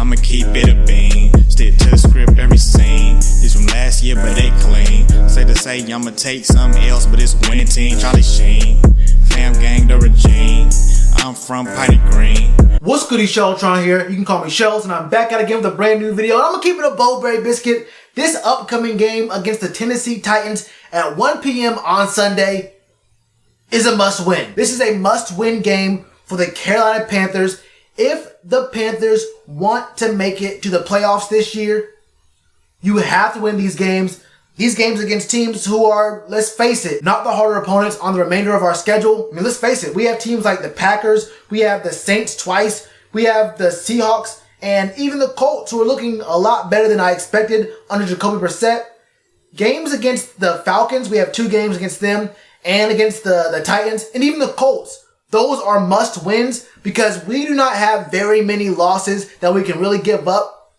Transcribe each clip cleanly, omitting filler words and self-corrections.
I'ma keep it a bean. Stick to the script, every scene. This from last year, but they clean. Say to say, I'ma take something else, but it's a winning team. Charlie Sheen, fam gang, the regime. I'm from Piney Green. What's goody, Shellitronnn here. You can call me Shells, and I'm back at it again with a brand new video. I'm gonna keep it a Bowberry biscuit. This upcoming game against the Tennessee Titans at 1 p.m. on Sunday is a must-win. This is a must-win game for the Carolina Panthers. If the Panthers want to make it to the playoffs this year, you have to win these games. These games against teams who are, let's face it, not the harder opponents on the remainder of our schedule. I mean, let's face it, we have teams like the Packers, we have the Saints twice, we have the Seahawks, and even the Colts, who are looking a lot better than I expected under Jacoby Brissett. Games against the Falcons, we have 2 games against them, and against the Titans, and even the Colts. Those are must-wins because we do not have very many losses that we can really give up.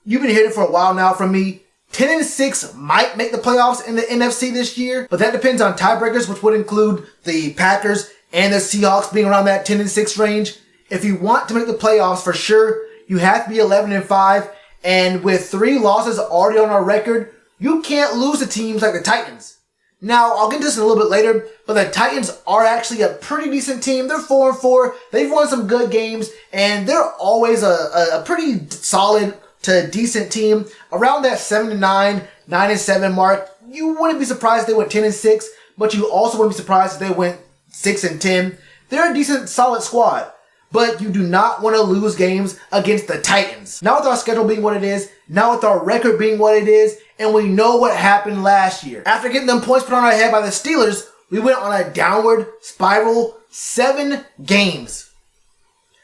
You've been hearing it for a while now from me. 10-6 might make the playoffs in the NFC this year, but that depends on tiebreakers, which would include the Packers and the Seahawks being around that 10-6 range. If you want to make the playoffs for sure, you have to be 11-5, and with 3 losses already on our record, you can't lose to teams like the Titans. Now, I'll get to this in a little bit later, but the Titans are actually a pretty decent team. They're 4-4. They've won some good games, and they're always a pretty solid to decent team. Around that 7-9, 9-7 mark, you wouldn't be surprised if they went 10-6, but you also wouldn't be surprised if they went 6-10. They're a decent, solid squad, but you do not want to lose games against the Titans. Now with our schedule being what it is, now with our record being what it is, and we know what happened last year. After getting them points put on our head by the Steelers, we went on a downward spiral. 7 games.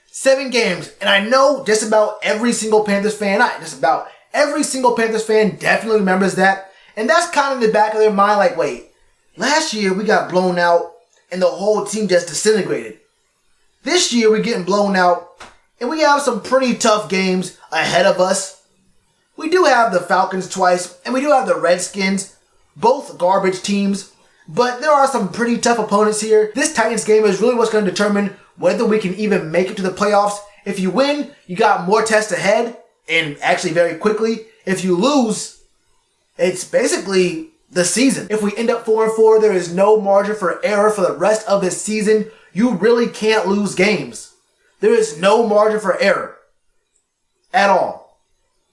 7 games. And I know just about every single Panthers fan, not just about, every single Panthers fan definitely remembers that. And that's kind of in the back of their mind like, wait, last year we got blown out and the whole team just disintegrated. This year we're getting blown out and we have some pretty tough games ahead of us. We do have the Falcons twice, and we do have the Redskins, both garbage teams, but there are some pretty tough opponents here. This Titans game is really what's going to determine whether we can even make it to the playoffs. If you win, you got more tests ahead, and actually very quickly. If you lose, it's basically the season. If we end up 4-4, there is no margin for error for the rest of this season. You really can't lose games. There is no margin for error at all.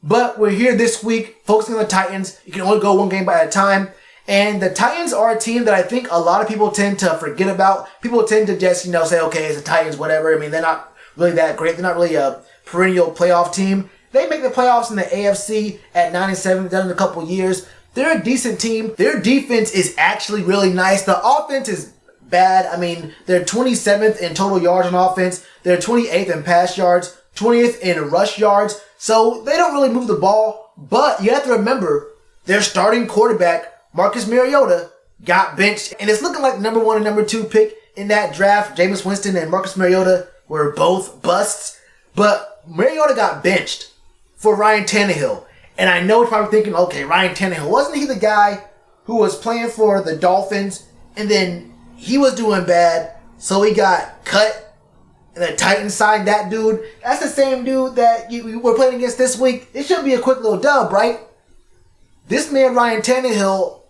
But we're here this week focusing on the Titans. You can only go one game at a time. And the Titans are a team that I think a lot of people tend to forget about. People tend to just, say, okay, it's the Titans, whatever. I mean, they're not really that great. They're not really a perennial playoff team. They make the playoffs in the AFC at 9-7, done in a couple years. They're a decent team. Their defense is actually really nice. The offense is bad. I mean, they're 27th in total yards on offense. They're 28th in pass yards, 20th in rush yards. So they don't really move the ball, but you have to remember their starting quarterback, Marcus Mariota, got benched. And it's looking like the number 1 and number 2 pick in that draft. Jameis Winston and Marcus Mariota were both busts, but Mariota got benched for Ryan Tannehill. And I know you're probably thinking, okay, Ryan Tannehill, wasn't he the guy who was playing for the Dolphins and then he was doing bad, so he got cut? And the Titans signed that dude. That's the same dude that you were playing against this week. It should be a quick little dub, right? This man, Ryan Tannehill,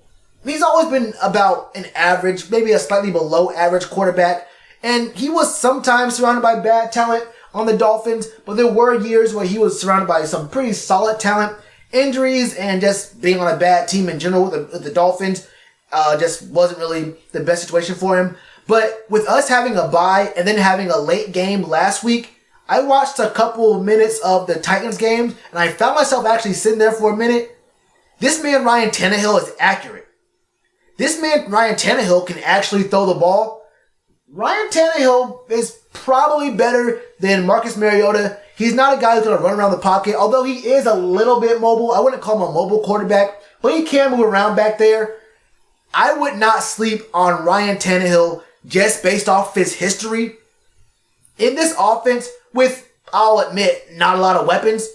he's always been about an average, maybe a slightly below average quarterback. And he was sometimes surrounded by bad talent on the Dolphins, but there were years where he was surrounded by some pretty solid talent. Injuries and just being on a bad team in general with the Dolphins just wasn't really the best situation for him. But with us having a bye and then having a late game last week, I watched a couple minutes of the Titans games and I found myself actually sitting there for a minute. This man, Ryan Tannehill, is accurate. This man, Ryan Tannehill, can actually throw the ball. Ryan Tannehill is probably better than Marcus Mariota. He's not a guy who's going to run around the pocket, although he is a little bit mobile. I wouldn't call him a mobile quarterback, but he can move around back there. I would not sleep on Ryan Tannehill just based off his history. In this offense, with, I'll admit, not a lot of weapons,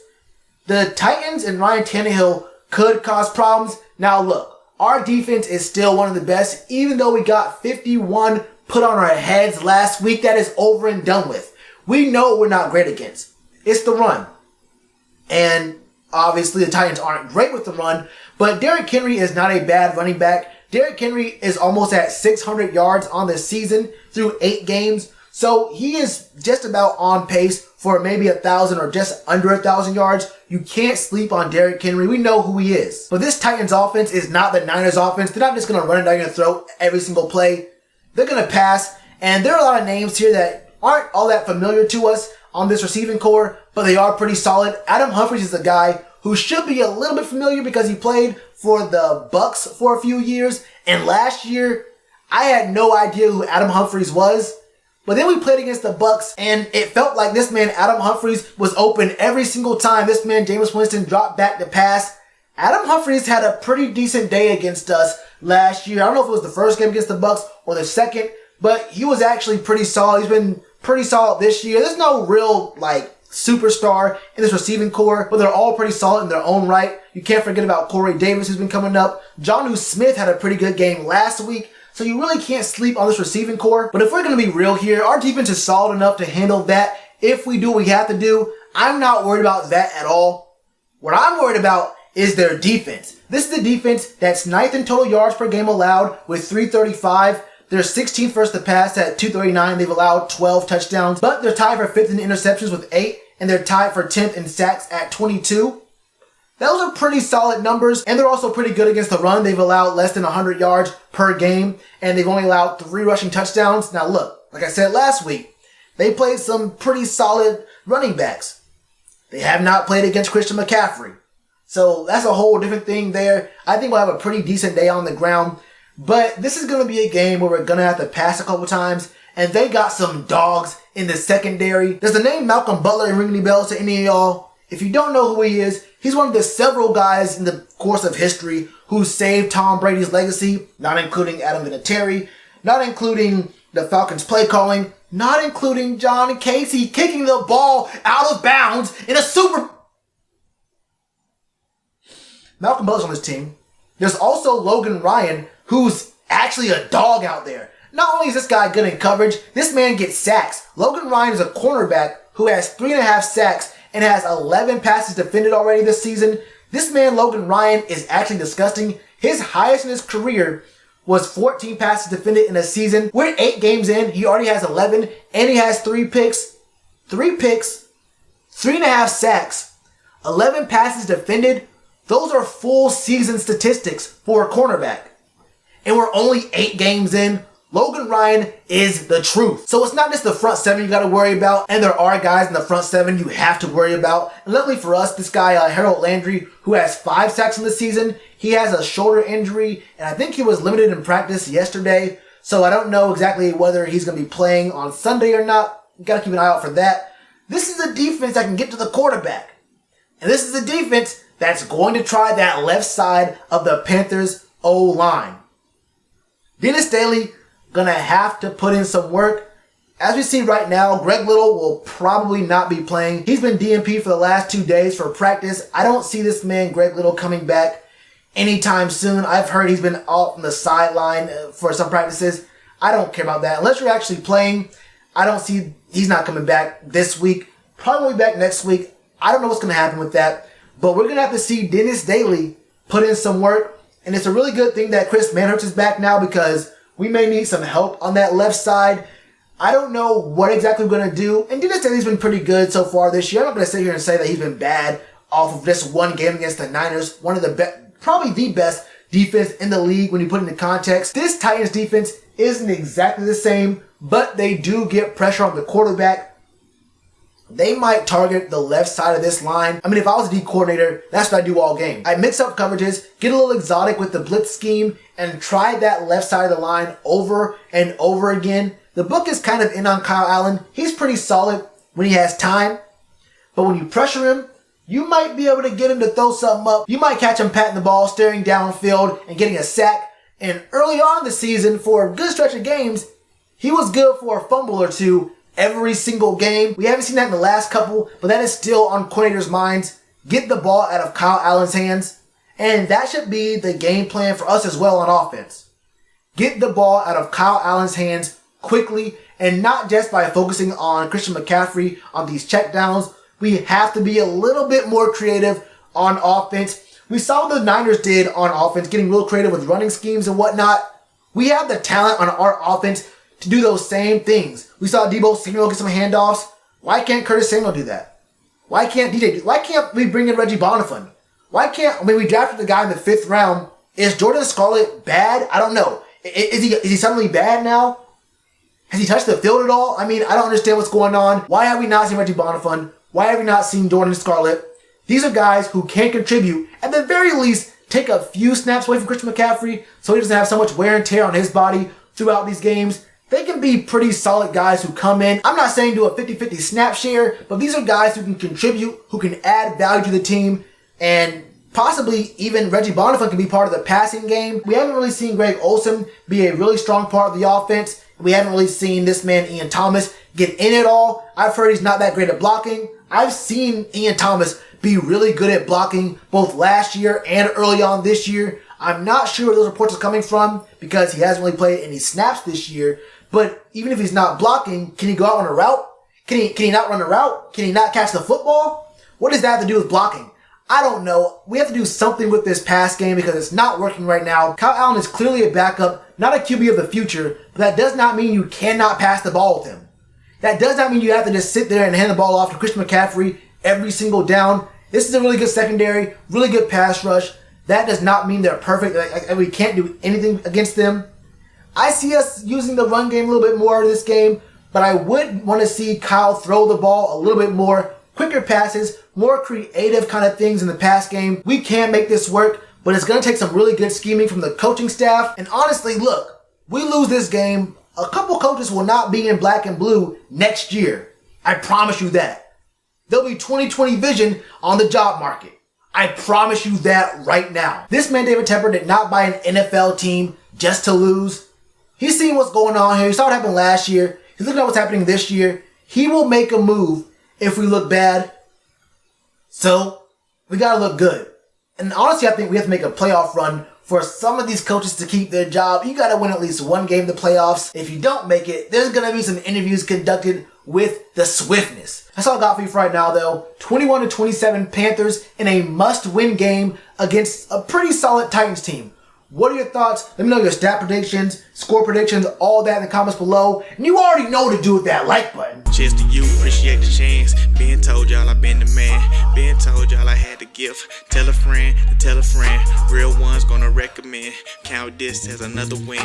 the Titans and Ryan Tannehill could cause problems. Now look, our defense is still one of the best, even though we got 51 put on our heads last week. That is over and done with. We know what we're not great against. It's the run. And obviously the Titans aren't great with the run, but Derrick Henry is not a bad running back. Derrick Henry is almost at 600 yards on the season through 8 games. So he is just about on pace for maybe 1,000 or just under 1,000 yards. You can't sleep on Derrick Henry. We know who he is. But this Titans offense is not the Niners offense. They're not just going to run it down your throat every single play. They're going to pass. And there are a lot of names here that aren't all that familiar to us on this receiving core, but they are pretty solid. Adam Humphries is a guy who should be a little bit familiar because he played for the Bucks for a few years. And last year, I had no idea who Adam Humphries was. But then we played against the Bucks, and it felt like this man, Adam Humphries, was open every single time this man, Jameis Winston, dropped back to pass. Adam Humphries had a pretty decent day against us last year. I don't know if it was the first game against the Bucks or the second, but he was actually pretty solid. He's been pretty solid this year. There's no real, superstar in this receiving core, but they're all pretty solid in their own right. You can't forget about Corey Davis, who's been coming up. Jonnu Smith had a pretty good game last week. So you really can't sleep on this receiving core. But if we're going to be real here, our defense is solid enough to handle that. If we do what we have to do, I'm not worried about that at all. What I'm worried about is their defense. This is the defense that's 9th in total yards per game allowed with 335. They're 16th versus the pass at 239. They've allowed 12 touchdowns, but they're tied for 5th in interceptions with 8, and they're tied for 10th in sacks at 22. Those are pretty solid numbers, and they're also pretty good against the run. They've allowed less than 100 yards per game, and they've only allowed 3 rushing touchdowns. Now look, like I said last week, they played some pretty solid running backs. They have not played against Christian McCaffrey. So that's a whole different thing there. I think we'll have a pretty decent day on the ground, but this is going to be a game where we're going to have to pass a couple times, and they got some dogs in the secondary. Does the name Malcolm Butler ring any bells to any of y'all? If you don't know who he is, he's one of the several guys in the course of history who saved Tom Brady's legacy, not including Adam Vinatieri, not including the Falcons play calling, not including John Casey kicking the ball out of bounds in a Super... Malcolm Butler's on this team. There's also Logan Ryan, who's actually a dog out there. Not only is this guy good in coverage, this man gets sacks. Logan Ryan is a cornerback who has 3.5 sacks and has 11 passes defended already this season. This man, Logan Ryan, is actually disgusting. His highest in his career was 14 passes defended in a season. We're 8 games in. He already has 11, and he has 3 picks. 3 picks, 3.5 sacks, 11 passes defended. Those are full season statistics for a cornerback. And we're only 8 games in. Logan Ryan is the truth. So it's not just the front 7 you got to worry about, and there are guys in the front 7 you have to worry about. And luckily for us, this guy, Harold Landry, who has 5 sacks in the season, he has a shoulder injury, and I think he was limited in practice yesterday. So I don't know exactly whether he's going to be playing on Sunday or not. You got to keep an eye out for that. This is a defense that can get to the quarterback. And this is a defense that's going to try that left side of the Panthers' O-line. Dennis Daly gonna have to put in some work. As we see right now, Greg Little will probably not be playing. He's been DNP for the last 2 days for practice. I don't see this man, Greg Little, coming back anytime soon. I've heard he's been off on the sideline for some practices. I don't care about that. Unless you're actually playing, I don't see he's not coming back this week. Probably back next week. I don't know what's gonna happen with that. But we're gonna have to see Dennis Daly put in some work. And it's a really good thing that Chris Manhurst is back now, because we may need some help on that left side. I don't know what exactly we're going to do. And Dennis Daly's been pretty good so far this year. I'm not going to sit here and say that he's been bad off of this one game against the Niners. One of the probably the best defense in the league when you put it into context. This Titans defense isn't exactly the same, but they do get pressure on the quarterback. They might target the left side of this line. I mean, if I was a D coordinator, that's what I do all game. I mix up coverages, get a little exotic with the blitz scheme, and try that left side of the line over and over again. The book is kind of in on Kyle Allen. He's pretty solid when he has time. But when you pressure him, you might be able to get him to throw something up. You might catch him patting the ball, staring downfield, and getting a sack. And early on in the season, for a good stretch of games, he was good for a fumble or two every single game. We haven't seen that in the last couple, but that is still on coordinators' minds. Get the ball out of Kyle Allen's hands. And that should be the game plan for us as well on offense. Get the ball out of Kyle Allen's hands quickly, and not just by focusing on Christian McCaffrey on these checkdowns, We have to be a little bit more creative on offense. We saw what the Niners did on offense, getting real creative with running schemes and whatnot. We have the talent on our offense to do those same things. We saw Deebo Samuel get some handoffs. Why can't Curtis Samuel do that? Why can't DJ? Why can't we bring in Reggie Bonifant? Why can't, we drafted the guy in the 5th round. Is Jordan Scarlett bad? I don't know. Is he suddenly bad now? Has he touched the field at all? I mean, I don't understand what's going on. Why have we not seen Reggie Bonifant? Why have we not seen Jordan Scarlett? These are guys who can contribute, at the very least, take a few snaps away from Christian McCaffrey so he doesn't have so much wear and tear on his body throughout these games. They can be pretty solid guys who come in. I'm not saying do a 50-50 snap share, but these are guys who can contribute, who can add value to the team, and possibly even Reggie Bonifant can be part of the passing game. We haven't really seen Greg Olsen be a really strong part of the offense. We haven't really seen this man, Ian Thomas, get in at all. I've heard he's not that great at blocking. I've seen Ian Thomas be really good at blocking both last year and early on this year. I'm not sure where those reports are coming from because he hasn't really played any snaps this year. But even if he's not blocking, can he go out on a route? Can he not run a route? Can he not catch the football? What does that have to do with blocking? I don't know. We have to do something with this pass game because it's not working right now. Kyle Allen is clearly a backup, not a QB of the future, but that does not mean you cannot pass the ball with him. That does not mean you have to just sit there and hand the ball off to Christian McCaffrey every single down. This is a really good secondary, really good pass rush. That does not mean they're perfect. We can't do anything against them. I see us using the run game a little bit more in this game, but I would want to see Kyle throw the ball a little bit more. Quicker passes, more creative kind of things in the pass game. We can make this work, but it's going to take some really good scheming from the coaching staff. And honestly, look, we lose this game, a couple coaches will not be in black and blue next year. I promise you that. There'll be 2020 vision on the job market. I promise you that right now. This man, David Tepper, did not buy an NFL team just to lose. He's seen what's going on here. He saw what happened last year. He's looking at what's happening this year. He will make a move if we look bad. So, we gotta look good. And honestly, I think we have to make a playoff run for some of these coaches to keep their job. You gotta win at least one game in the playoffs. If you don't make it, there's gonna be some interviews conducted with the swiftness. That's all I got for you for right now, though. 21-27 Panthers in a must-win game against a pretty solid Titans team. What are your thoughts? Let me know your stat predictions, score predictions, all that in the comments below. And you already know what to do with that like button. Cheers to you, appreciate the chance. Been told y'all I been the man. Been told y'all I had the gift. Tell a friend to tell a friend. Real ones gonna recommend. Count this as another win.